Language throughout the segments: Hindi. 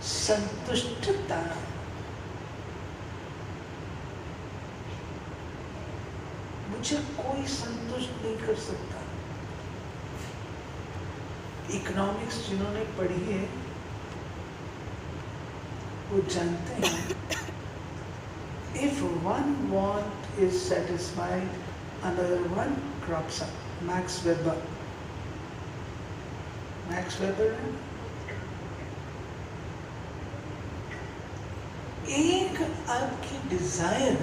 संतुष्टता मुझे कोई संतुष्ट नहीं कर सकता। इकोनॉमिक्स जिन्होंने पढ़ी है वो जानते हैं, if one want is satisfied, another one crops up. Max Weber है। एक आपकी डिजायर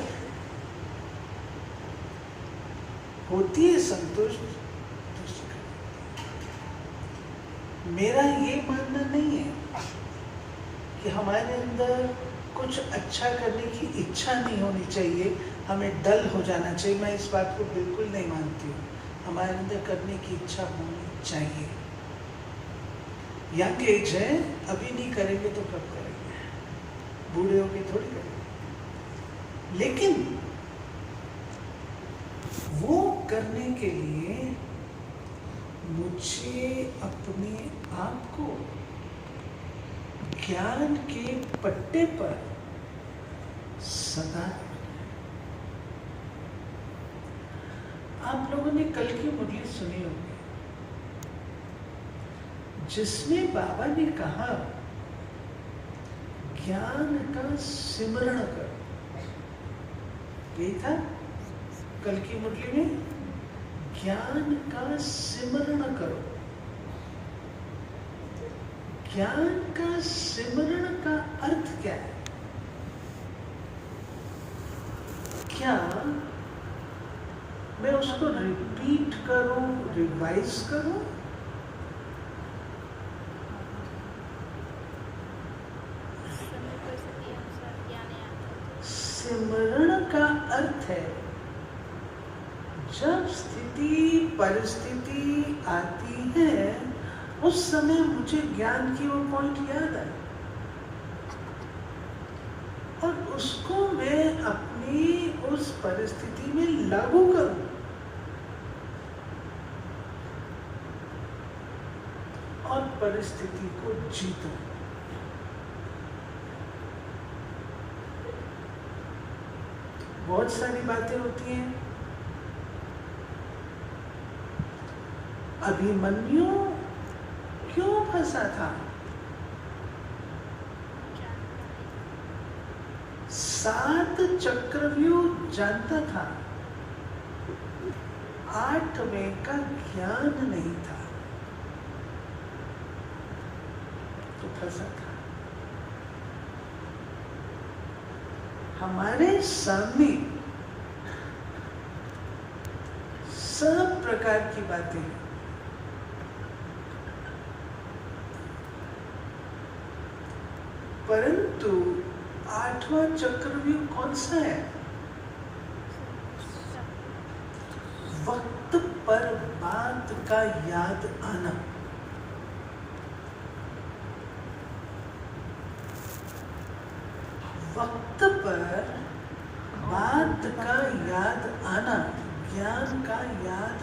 होती है संतुष्ट, मेरा ये मानना नहीं है कि हमारे अंदर कुछ अच्छा करने की इच्छा नहीं होनी चाहिए, हमें डल हो जाना चाहिए। मैं इस बात को बिल्कुल नहीं मानती हूँ। हमारे अंदर करने की इच्छा होनी चाहिए। यंग एज है, अभी नहीं करेंगे तो कब करेंगे? बूढ़े होके थोड़ी करेंगे। लेकिन वो करने के लिए मुझे अपने आप को ज्ञान के पट्टे पर सदा। आप लोगों ने कल की मुरली सुनी होगी जिसमें बाबा ने कहा ज्ञान का सिमरण करो। यही था कल की मुरली में, ज्ञान का सिमरण करो। ज्ञान का सिमरण का अर्थ क्या है? क्या मैं उसको रिपीट करूं, रिवाइज करूं? सिमरण का अर्थ है जब स्थिति परिस्थिति आती है उस समय मुझे ज्ञान की वो पॉइंट याद आए और उसको मैं अपनी उस परिस्थिति में लागू करूं और परिस्थिति को जीतूं। बहुत सारी बातें होती हैं। अभिमन्यु क्यों फंसा था? 7 चक्रव्यूह जानता था, 8वें का ज्ञान नहीं था तो फंसा था। हमारे सामने सब प्रकार की बातें हैं, परंतु 8वां चक्रव्यूह कौन सा है? वक्त पर बात का याद आना। वक्त पर बात का याद आना, ज्ञान का याद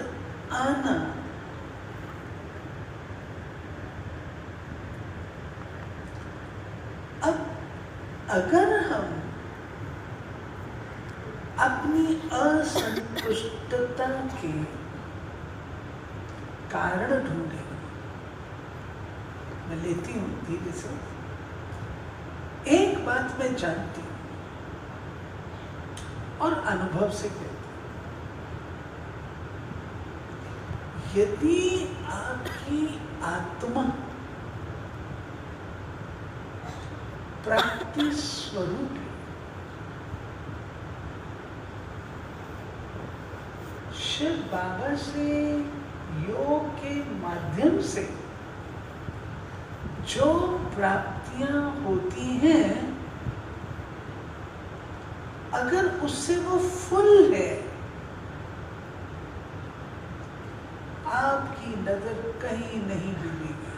आना। अब अगर हम अपनी असंतुष्टता के कारण ढूंढे, मैं लेती हूं धीरे से। एक बात मैं जानती हूं और अनुभव से कहती हूं, यदि आपकी आत्मा प्राप्ति स्वरूप शिव बाबा से योग के माध्यम से जो प्राप्तियां होती हैं, अगर उससे वो फुल है, आपकी नजर कहीं नहीं डूबेगी,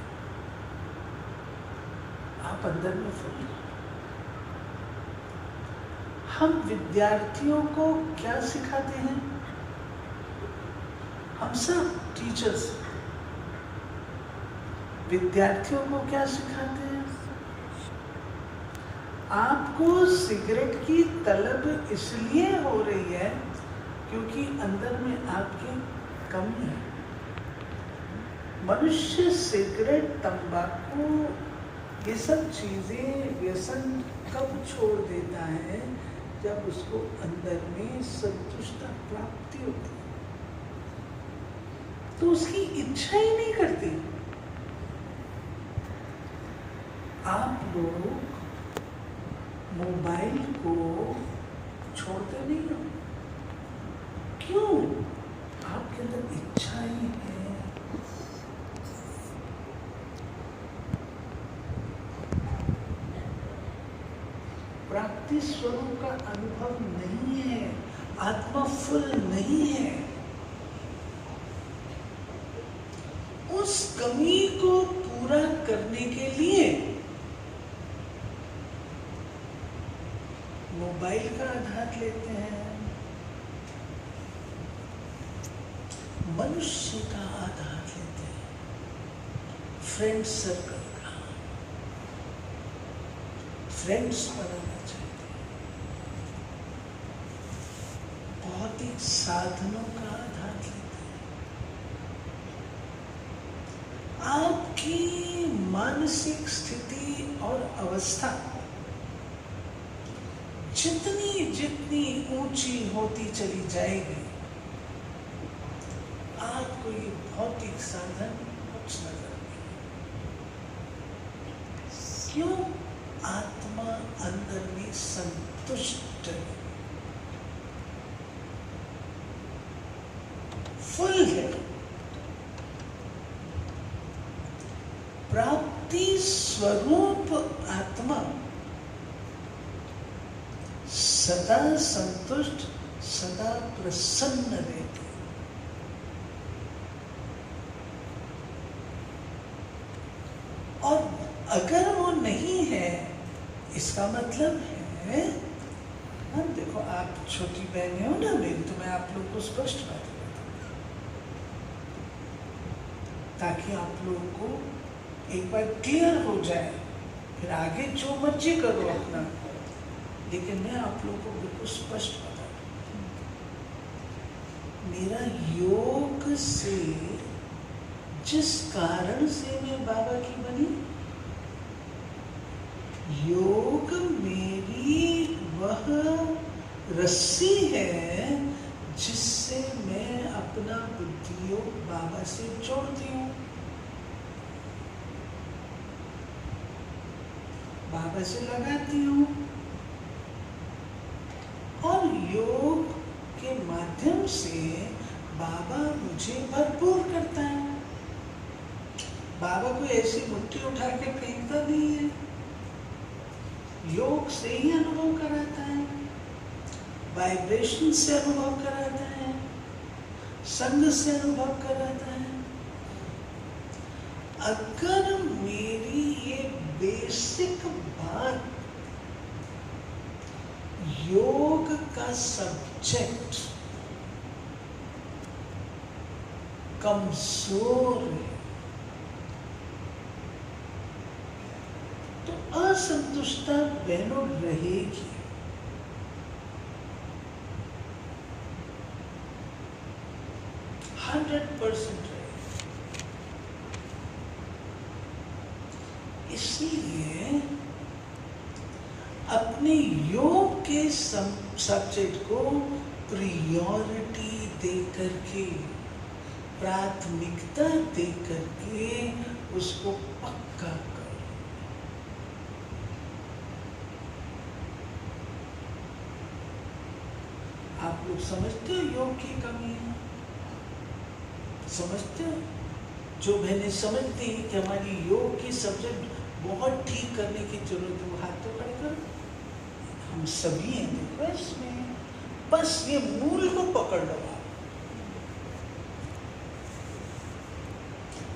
आप अंदर में फुल हैं। हम विद्यार्थियों को क्या सिखाते हैं? हम सब टीचर्स विद्यार्थियों को क्या सिखाते हैं? आपको सिगरेट की तलब इसलिए हो रही है क्योंकि अंदर में आपकी कमी है। मनुष्य सिगरेट, तंबाकू, ये सब चीजें, व्यसन कब छोड़ देता है? जब उसको अंदर में संतुष्टता प्राप्ति होती है, तो उसकी इच्छा ही नहीं करती। आप लोग मोबाइल को छोड़ते नहीं हो, क्यों? आपके अंदर इच्छा ही है। प्राप्ति स्वरूप का अनुभव नहीं है, आत्मा फुल नहीं है। उस कमी को पूरा करने के लिए मोबाइल का आधार लेते हैं, मनुष्य का आधार लेते हैं, फ्रेंड सर्कल का, फ्रेंड्स बनाना चाहते हैं, भौतिक साधनों का आधार लेते हैं। आपकी मानसिक स्थिति और अवस्था जितनी जितनी ऊंची होती चली जाएगी, आपको ये भौतिक साधन कुछ नजर नहीं। क्यों? आत्मा अंदर में संतुष्ट है, फुल है। प्राप्ति स्वरूप आत्मा सदा संतुष्ट, सदा प्रसन्न रहती है। और अगर वो नहीं है, इसका मतलब है, देखो आप छोटी बहनें हो ना मेरी, तो मैं आप लोग को स्पष्ट बात बताता हूं, ताकि आप लोगों को एक बार क्लियर हो जाए। फिर आगे जो मर्जी करो अपना, लेकिन मैं आप लोगों को बिल्कुल स्पष्ट बता दूं, मेरा योग से, जिस कारण से मैं बाबा की बनी, योग मेरी वह रस्सी है जिससे मैं अपना बुद्धि योग बाबा से जोड़ती हूँ, बाबा से लगाती हूँ, और योग के माध्यम से बाबा मुझे भरपूर करता है। बाबा कोई ऐसी मुट्ठी उठा के फेंकता नहीं है, योग से ही अनुभव कराता है, वाइब्रेशन से अनुभव कराता है, संग से अनुभव कराता है। अगर मेरी ये बेसिक बात योग का सब्जेक्ट कमजोर है, तो असंतुष्टता बहनों रहेगी। इसलिए अपने योग के सब्जेक्ट को प्रियोरिटी दे करके, प्राथमिकता दे करके उसको पक्का करो। आप लोग समझते हो योग की कमी है? समझते हो? जो बहनें समझती हैं कि हमारी योग की सब्जेक्ट बहुत ठीक करने की जरूरत है, वो हाथ तो खड़े करो। हम सभी हैं देखो इसमें, बस ये मूल को पकड़ लो आप,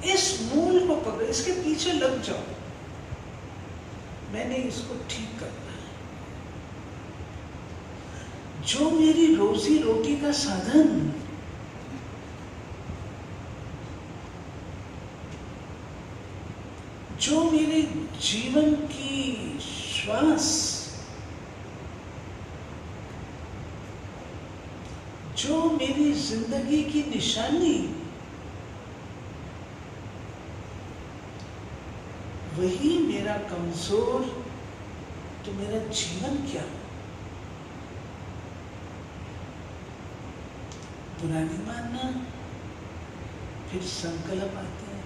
इस मूल को पकड़, इसके पीछे लग जाओ। मैंने इसको ठीक करना है। जो मेरी रोजी रोटी का साधन, जो मेरे जीवन की श्वास, जो मेरी जिंदगी की निशानी, वही मेरा कमजोर, तो मेरा जीवन क्या? बुरा नहीं मानना। फिर संकल्प आते हैं।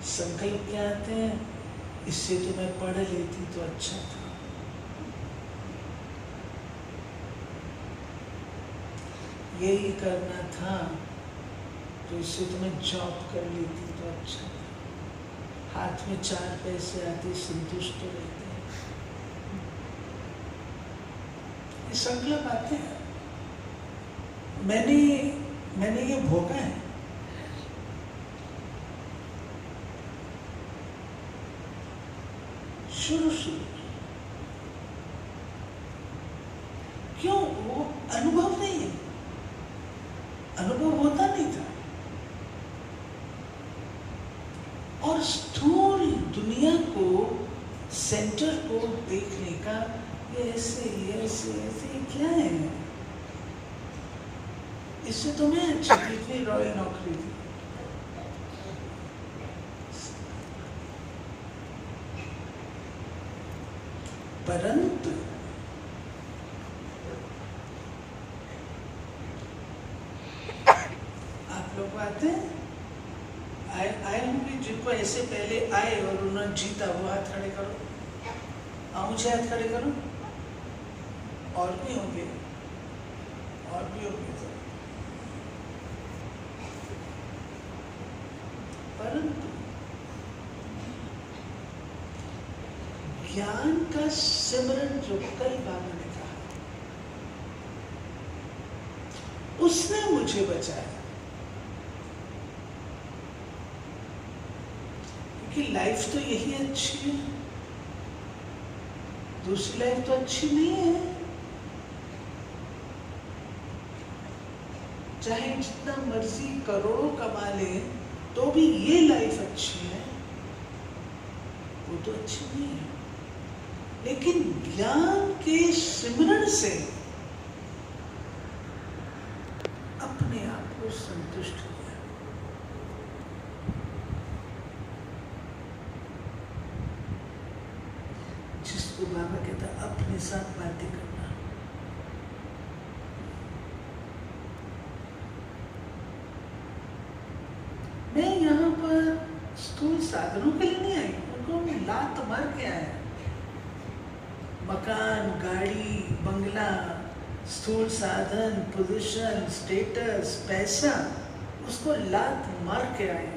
संकल्प क्या आते हैं? इससे तो मैं पढ़ लेती तो अच्छा था, यही करना था, तो इससे तो मैं जॉब कर लेती तो अच्छा था, हाथ में 4 पैसे आते संतुष्ट रहते हैं। ये संकल्प आते हैं। मैंने ये भोगा है। शुरू क्यों? वो अनुभव नहीं है, अनुभव होता नहीं था। और स्थूल दुनिया को, सेंटर को देखने का ये ऐसे क्या है? इससे तो मैं अच्छी थी, इतनी रॉयल नौकरी थी। परंतु आप लोग आते हैं, आए होंगे जिनको ऐसे पहले आए और उन्होंने जीता, वो हाथ खड़े करो। मुझे हाथ खड़े करो। और भी होंगे, और भी होंगे। परंतु ज्ञान का सिमरन, जो कल बाबा ने कहा, उसने मुझे बचाया। क्योंकि लाइफ तो यही अच्छी है, दूसरी लाइफ तो अच्छी नहीं है। चाहे जितना मर्जी करोड़ों कमा ले, तो भी ये लाइफ अच्छी है, वो तो अच्छी नहीं है। लेकिन ज्ञान के सिमरन से अपने आप को संतुष्ट किया। जिसको बाबा कहता अपने साथ बातें करना। मैं यहाँ पर स्थूल साधनों के लिए नहीं आई, उनको लात मार के आया। मकान, गाड़ी, बंगला, स्थूल साधन, पोजीशन, स्टेटस, पैसा, उसको लात मार के आए।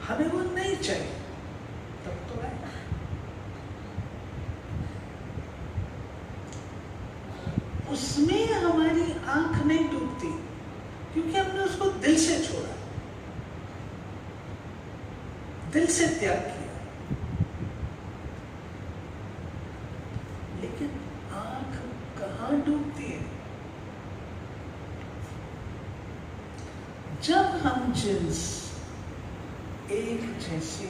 हमें वो नहीं चाहिए, तब तो आए। उसमें हमारी आंख नहीं डूबती, क्योंकि हमने उसको दिल से छोड़ा, दिल से त्याग किया। लेकिन आंख कहाँ डूबती है? जब हम जिन्स एक जैसे,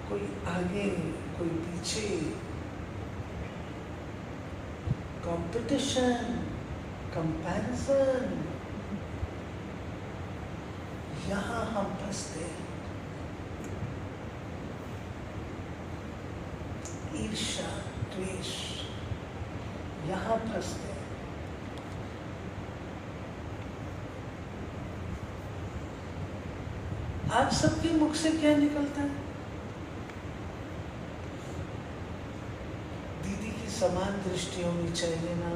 कोई आगे कोई पीछे, कंपटीशन, कंपैरिजन, यहां हम फंसते हैं। ईर्ष्या, द्वेष, यहां फंसते हैं। आप सबके मुख से क्या निकलता है? दीदी की समान दृष्टि होनी चाहिए ना।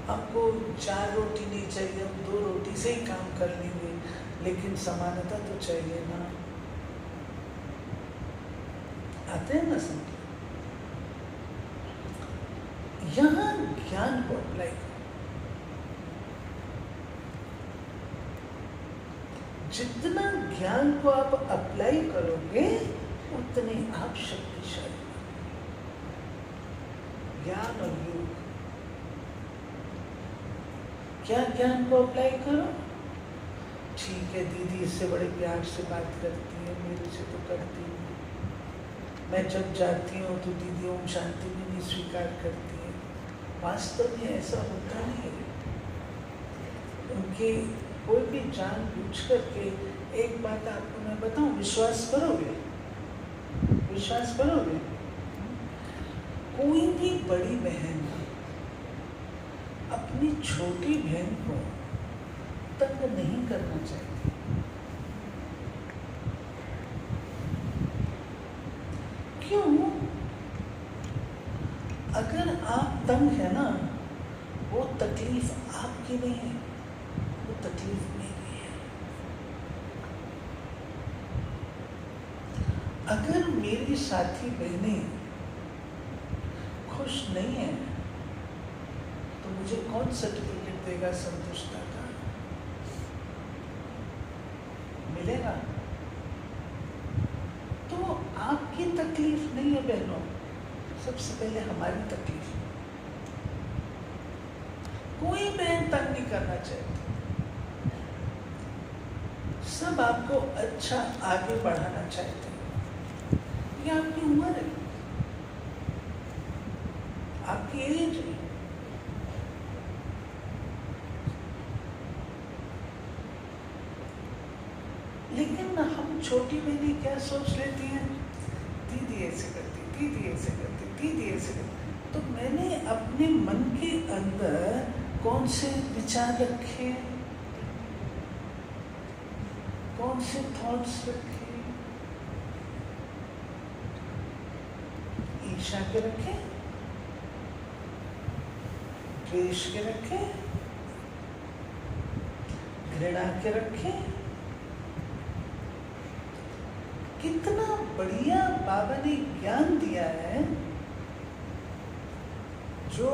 हमको 4 रोटी नहीं चाहिए, हम 2 रोटी से ही काम कर लेंगे, लेकिन समानता तो चाहिए ना। आते हैं ना समझ? यहां ज्ञान को अप्लाई करो। जितना ज्ञान को आप अप्लाई करोगे, उतने आप शक्तिशाली। ज्ञान और योग, क्या ज्ञान को अप्लाई करो? ठीक है, दीदी इससे बड़े प्यार से बात करती है, मेरे से तो करती नहीं। मैं जब जाती हूँ तो दीदी ओम शांति भी नहीं स्वीकार करती है। वास्तव में ऐसा होता नहीं है। उनके कोई भी जानबूझ करके, एक बात आपको मैं बताऊं, विश्वास करोगे? विश्वास करोगे? कोई भी बड़ी बहन अपनी छोटी बहन को तंग नहीं करना चाहती। क्यों? अगर आप तंग है ना, वो तकलीफ आपकी नहीं है, वो तकलीफ मेरी है। अगर मेरी साथी बहनें खुश नहीं है तो मुझे कौन सर्टिफिकेट देगा संतुष्टता का? मिलेगा? तो आपकी तकलीफ नहीं है बहनों, सबसे पहले हमारी तकलीफ। कोई बहन तंग नहीं करना चाहती, सब आपको अच्छा आगे बढ़ाना चाहते हैं। ये आपकी उम्र है, आपकी एज है। लेकिन हम छोटी बहनी क्या सोच लेती हैं, दीदी ऐसे करती, दीदी ऐसे करती, दीदी ऐसे करती। तो मैंने अपने मन के अंदर कौन से विचार रखे, कौन से थॉट्स रखे? ईर्ष्या के रखे, द्वेष के रखे, घृणा के रखे। कितना बढ़िया बाबा ने ज्ञान दिया है। जो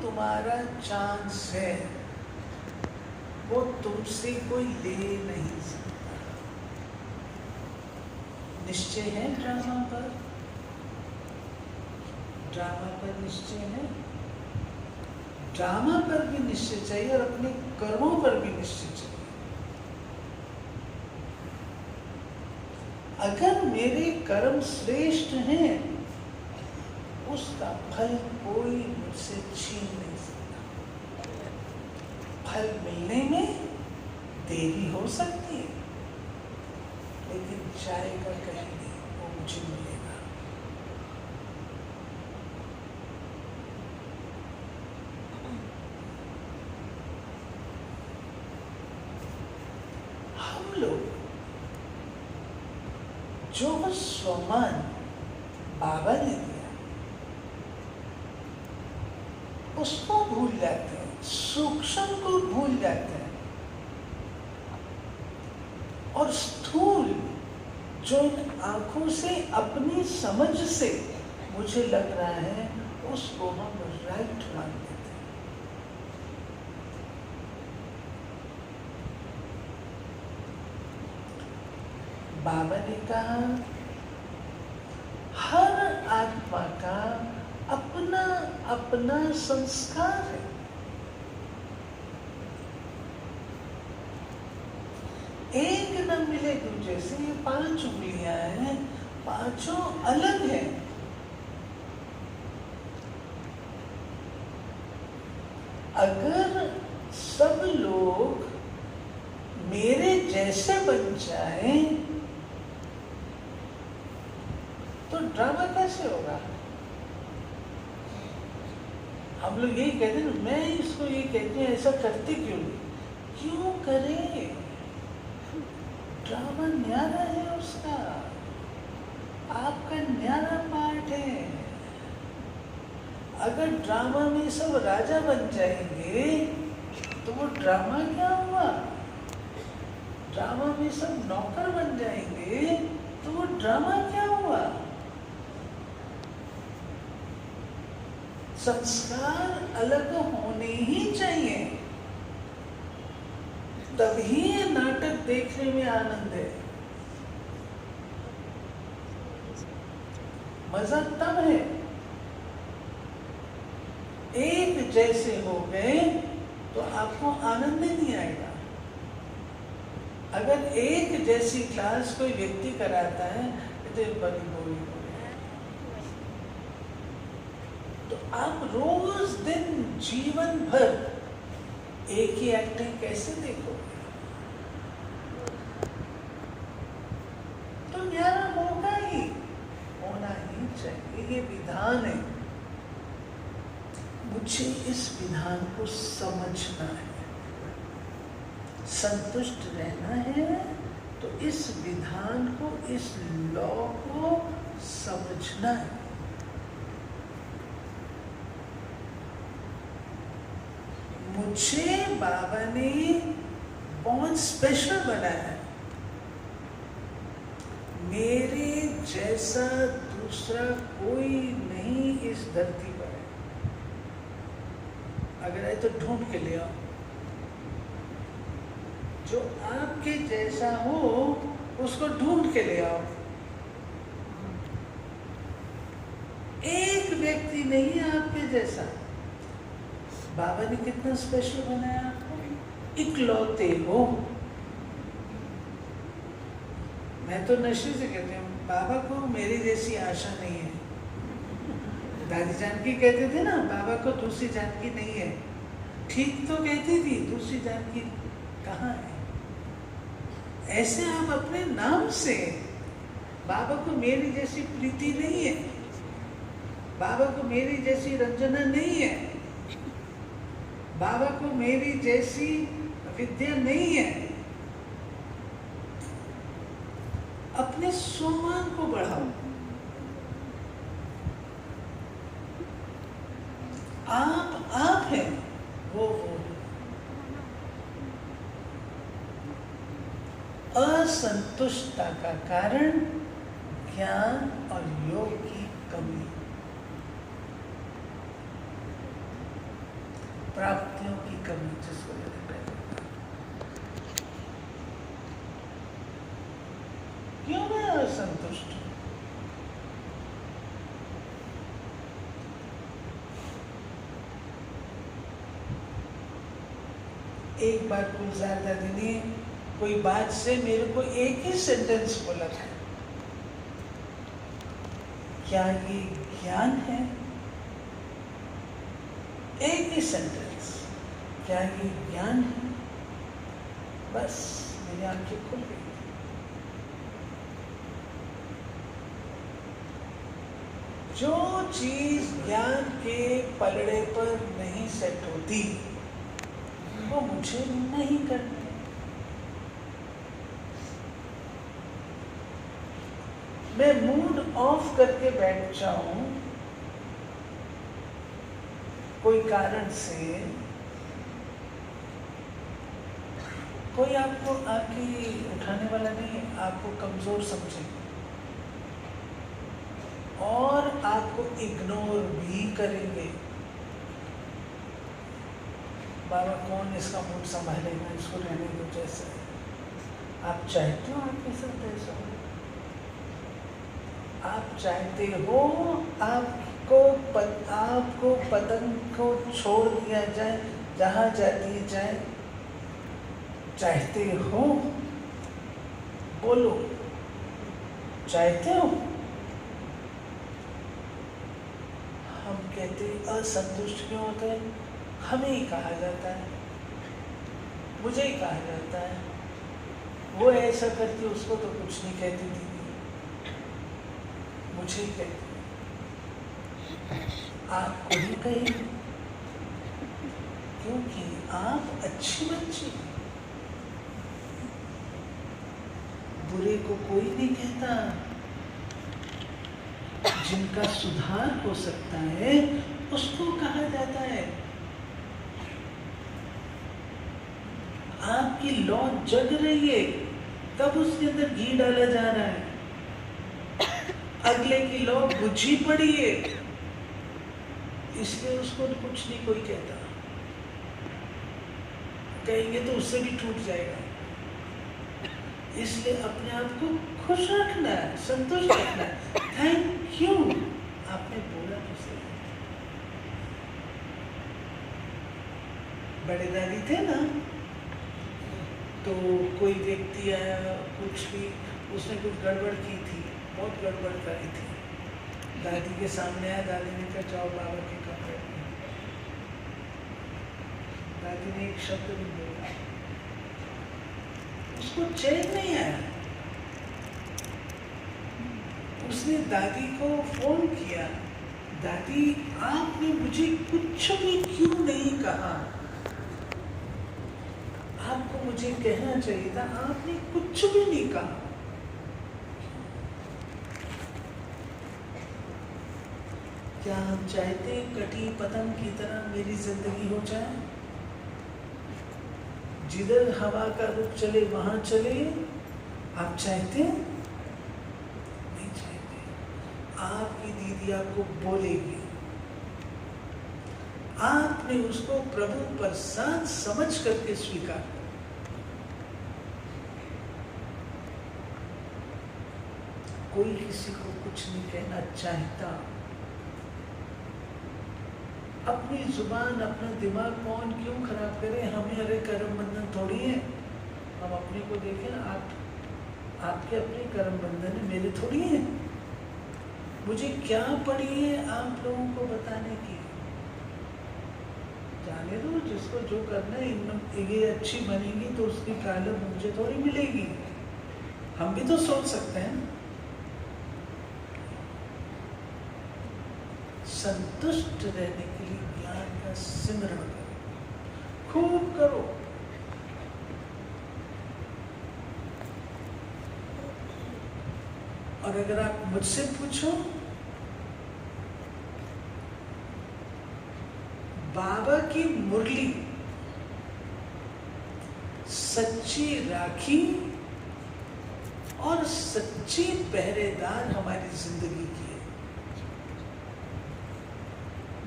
तुम्हारा चांस है वो तुमसे कोई ले नहीं सकता। निश्चय है ड्रामा पर, ड्रामा पर निश्चय है। ड्रामा पर भी निश्चय चाहिए और अपने कर्मों पर भी निश्चय चाहिए। अगर मेरे कर्म श्रेष्ठ हैं, उसका फल कोई मुझसे छीन नहीं सकता। फल मिलने में देरी हो सकती है, लेकिन जाएगा कहीं नहीं, वो मुझे मिलेगा। हम लोग जो स्वमान बाबा ने दिया उसको भूल जाते हैं, सूक्ष्म को भूल जाते हैं, और स्थूल जो इन आंखों से अपनी समझ से मुझे लग रहा है उसको हम राइट मान लेते हैं। बाबा ने कहा हर आत्मा का अपना अपना संस्कार है। एक न मिले दूसरे से। ये 5 उंगलियां हैं, पांचों अलग हैं। अगर सब लोग मेरे जैसे बन जाएं तो ड्रामा कैसे होगा? हम लोग यही कहते हैं, मैं इसको ये कहती हूँ, ऐसा करते क्यों नहीं? क्यों करें? ड्रामा न्यारा है उसका, आपका न्यारा पार्ट है। अगर ड्रामा में सब राजा बन जाएंगे तो वो ड्रामा क्या हुआ? ड्रामा में सब नौकर बन जाएंगे तो वो ड्रामा क्या हुआ? संस्कार अलग होने ही चाहिए, तभी ये नाटक देखने में आनंद है। मजा तब है एक जैसे हो गए तो आपको आनंद ही नहीं आएगा। अगर एक जैसी क्लास कोई व्यक्ति कराता है तो बड़ी बोरिंग हो गई। तो आप रोज दिन जीवन भर एक ही एक्टिंग कैसे देखोगे? तो न्यारा होगा ही, होना ही चाहिए। ये विधान है, मुझे इस विधान को समझना है, संतुष्ट रहना है। तो इस विधान को, इस लॉ को समझना है। मुझे बाबा ने बहुत स्पेशल बनाया है। मेरे जैसा दूसरा कोई नहीं इस धरती पर है। अगर है तो ढूंढ के ले आओ। जो आपके जैसा हो उसको ढूंढ के ले आओ। एक व्यक्ति नहीं है आपके जैसा। बाबा ने कितना स्पेशल बनाया आपको, इकलौते हो। मैं तो नशे से कहती हूँ, बाबा को मेरी जैसी आशा नहीं है। दादी जानकी कहते थे ना, बाबा को दूसरी जानकी नहीं है। ठीक तो कहती थी, दूसरी जानकी कहाँ है? ऐसे आप अपने नाम से, बाबा को मेरी जैसी प्रीति नहीं है, बाबा को मेरी जैसी रंजना नहीं है, बाबा को मेरी जैसी विद्या नहीं है। अपने सम्मान को बढ़ाओ। आप हैं, वो असंतुष्टता का कारण ज्ञान और योग की कमी, प्राप्तियों की कमी, जिसको मैंने पहले क्यों मैं असंतुष्ट हूं? एक बार गुलजार दादी ने कोई बात से मेरे को एक ही सेंटेंस बोला था, क्या ये ज्ञान है? एक ही सेंटेंस, क्या ये ज्ञान है? बस मेरी आंखें खुल गई। जो चीज ज्ञान के पलड़े पर नहीं सेट होती वो मुझे नहीं करनी। मैं मूड ऑफ करके बैठ जाऊं कोई कारण से, कोई आपको आके उठाने वाला नहीं है, आपको कमजोर समझे और आपको इग्नोर भी करेंगे। बाबा कौन इसका मूड संभालेगा, इसको रहने दो जैसे आप चाहते हो आपके साथ ऐसा हो। आप चाहते हो आपको पतंग को छोड़ दिया जाए, जहाँ जाती जाए। चाहते हो, बोलो चाहते हो। हम कहते असंतुष्ट क्यों होते हैं? हमें ही कहा जाता है, मुझे ही कहा जाता है, वो ऐसा करती उसको तो कुछ नहीं कहती दीदी, मुझे ही कहती, आपको ही कही, क्योंकि आप अच्छी बच्ची। बुरे को कोई नहीं कहता, जिनका सुधार हो सकता है उसको कहा जाता है। आपकी लौ जग रही है, तब उसके अंदर घी डाला जा रहा है। अगले की लौ बुझी पड़ी है, इसलिए उसको कुछ नहीं कोई कहता। कहेंगे तो उससे भी टूट जाएगा। इसलिए अपने आप को खुश रखना है, संतुष्ट रखना है। थैंक यू, आपने बोला तो सही। बड़े दादी थे ना, तो कोई व्यक्ति आया, कुछ भी उसने कुछ गड़बड़ की थी, बहुत गड़बड़ करी थी, दादी के सामने आया, दादी ने कहा जाओ बाबा के कमरे में। दादी ने एक शब्द नहीं बोला, उसको चैन नहीं आया। उसने दादी को फोन किया, दादी आपने मुझे कुछ भी क्यों नहीं कहा, आपको मुझे कहना चाहिए था, आपने कुछ भी नहीं कहा। क्या हम चाहते हैं कटी पतंग की तरह मेरी जिंदगी हो जाए, जिधर हवा का रुख चले वहां चले? आप चाहते हैं? नहीं चाहते। आपकी दीदी आपको बोलेगी, आपने उसको प्रभु प्रसाद समझ करके स्वीकार कर। कोई किसी को कुछ नहीं कहना चाहता। अपनी जुबान, अपना दिमाग कौन क्यों खराब करे? हमें अरे कर्म बंधन थोड़ी है। हम अपने को देखें ना, आपके अपने कर्म बंधन है, मेरे थोड़ी है। मुझे क्या पड़ी है आप लोगों को बताने की? जाने दो, जिसको जो करना है। ये अच्छी बनेगी तो उसकी कालम मुझे थोड़ी मिलेगी। हम भी तो सोच सकते हैं। संतुष्ट रहने के लिए ज्ञान का सिमरण करो, खूब करो। और अगर आप मुझसे पूछो, बाबा की मुरली सच्ची राखी और सच्ची पहरेदार हमारी जिंदगी की है।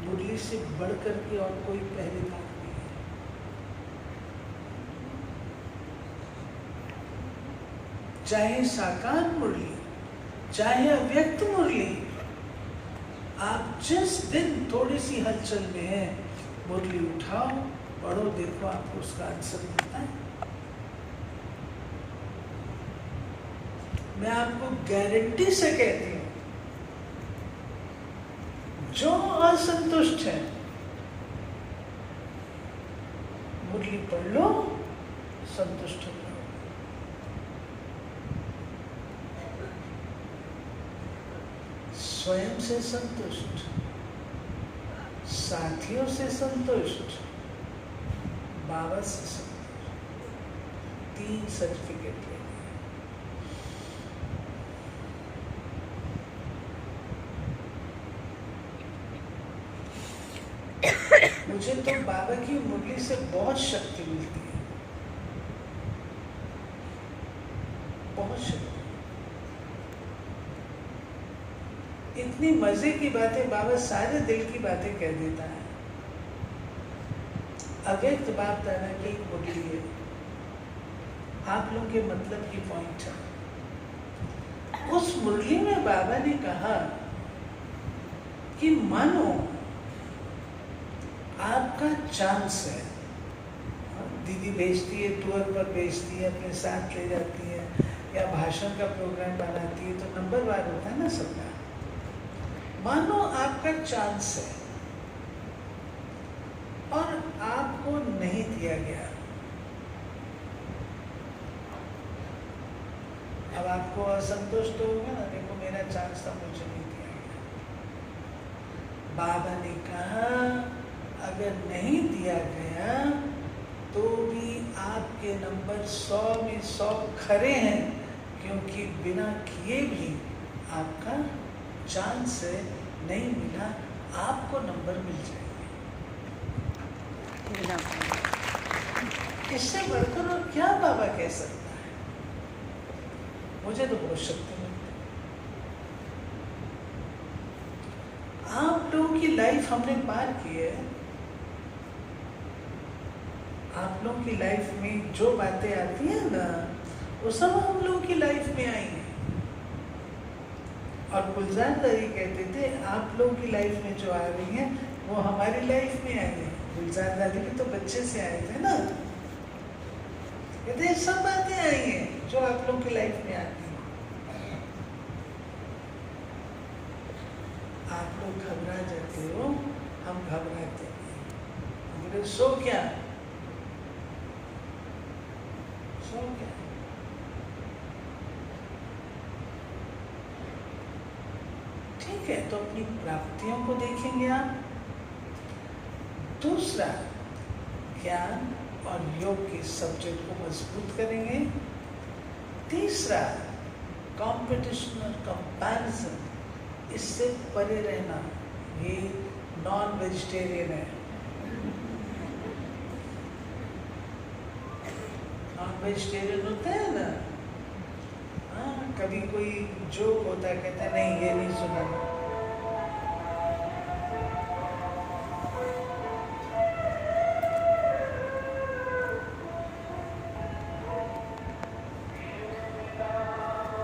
मुरली से बढ़कर के और कोई पहरेदार नहीं है। चाहे साकार मुरली, चाहे अव्यक्त मुरली, आप जिस दिन थोड़ी सी हलचल में है, मुरली उठाओ, पढ़ो, देखो आपको उसका आंसर मिलता है। मैं आपको गारंटी से कहती हूं, जो असंतुष्ट है, मुरली पढ़ लो, संतुष्ट हो जाओ। स्वयं से संतुष्ट, साथियों से संतुष्ट, बाबा से संतुष्ट, 3 सर्टिफिकेट ले। मुझे तो बाबा की मुरली से बहुत शक्ति मिलती है, बहुत शक्ति। इतनी मजे की बातें, बाबा सारे दिल की बातें कह देता है। अव्यक्त बाप दादा की एक मुरली है, आप लोग के मतलब की पॉइंट है। उस मुरली में बाबा ने कहा कि मानो आपका चांस है, दीदी भेजती है, टूर पर भेजती है, अपने साथ ले जाती है, या भाषण का प्रोग्राम बनाती है, तो नंबर वार होता है ना सबका। मानो आपका चांस है और आपको नहीं दिया गया। अब आपको असंतुष्ट होगा ना, देखो मेरा चांस था, मुझे नहीं दिया गया। बाबा ने कहा अगर नहीं दिया गया तो भी आपके नंबर 100 में 100 खरे हैं, क्योंकि बिना किए भी आपका चांस है, नहीं मिला, आपको नंबर मिल जाएंगे। इससे बढ़कर और क्या बाबा कह सकता है? मुझे तो बहुत शक्ति मिलती है। आप लोगों की लाइफ हमने पार की है। आप लोगों की लाइफ में जो बातें आती हैं ना, वो सब हम लोगों की लाइफ में आई हैं। और गुलजार दादी कहते थे, आप लोगों की लाइफ में जो आ रही हैं वो हमारी लाइफ में आई है। गुलजार दादी भी तो बच्चे से आए थे ना। कहते हैं सब बातें आई हैं जो आप लोग की लाइफ में आती हैं। आप लोग घबरा जाते हो, हम घबराते हैं। बोले सो क्या, सो क्या? ठीक है, तो अपनी प्राप्तियों को देखेंगे आप। दूसरा, ज्ञान और योग के सब्जेक्ट को मजबूत करेंगे। तीसरा, कंपटीशन और कंपैरिजन, इससे परे रहना। ये नॉन वेजिटेरियन है, नॉन वेजिटेरियन होता है ना, हाँ, कभी कोई जोक होता है, कहता है नहीं ये नहीं सुना,